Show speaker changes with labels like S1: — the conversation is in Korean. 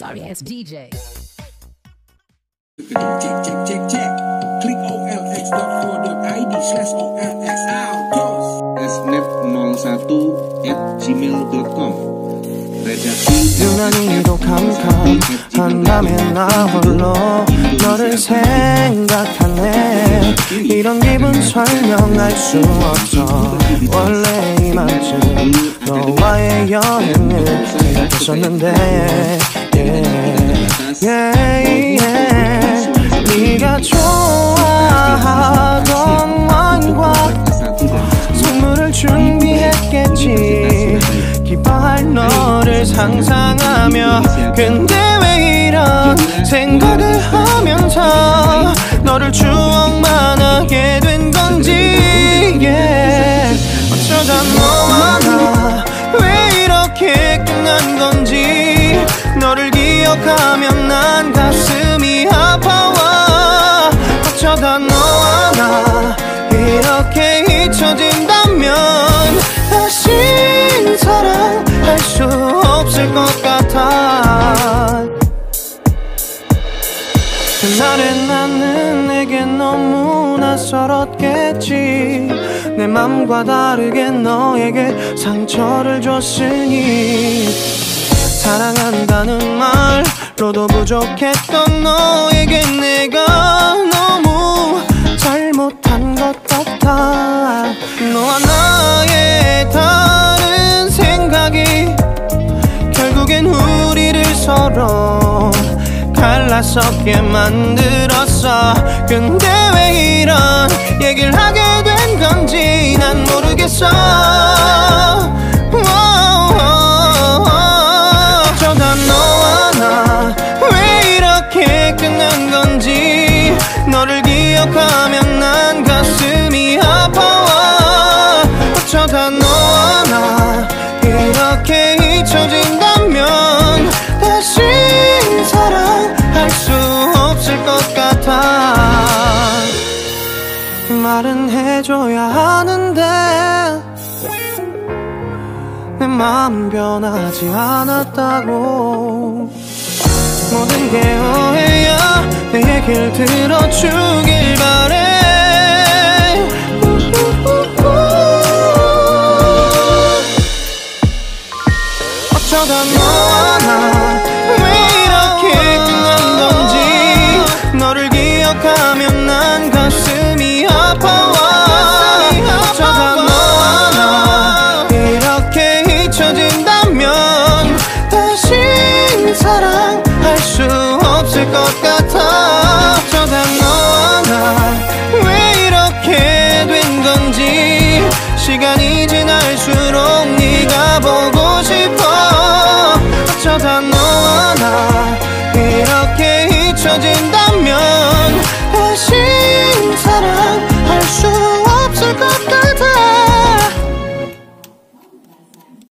S1: Sorry ass DJ.
S2: Check. Klik olx.co.id/OLX snap01@gmail.com.
S3: 유난히도 캄캄한 밤에 나 홀로 너를 생각하네. 이런 기분 설명할 수 없어. 원래 이맘쯤 너와의 여행을 시작했었는데 네가 좋아하던 와인과 선물을 준비했겠지. 기뻐할 너를 상상하며. 근데 왜 이런 생각을 하면서 너를 추억만 하게 된 건지. 어쩌다 너와 나 왜 이렇게 끝난 건지. 너를 기억하면 난 가슴이 아파와. 어쩌다 너와 나 이렇게 잊혀진다면 다시 사랑할 수 없을 것 같아. 그날의 나는 내게 너무 낯설었겠지. 내 맘과 다르게 너에게 상처를 줬으니. 사랑한다는 말로도 부족했던 너에게 내가 너무 잘못한 것 같아. 너와 나의 다른 생각이 결국엔 우리를 서로 갈라서게 만들었어. 근데 왜 이런 얘기를 하게 된 건지 난 모르겠어. 어쩌다 너와 나 왜 이렇게 끝난 건지. 너를 기억하면 난 가슴이 아파와. 어쩌다 너와 나 이렇게 잊혀진다면 다시 사랑할 수 없을 것 같아. 말은 해줘야 하는데 내 마음은 변하지 않았다고. 모든 게 오해야. 내 얘길 들어주길 바래. 어쩌다 너와 나 왜 이렇게 끝난 건지. 너를 기억하면 난 가슴이 아파와. 어쩌다 너와 나 이렇게 잊혀진다면 다시 사랑할 수 없을 것 같아.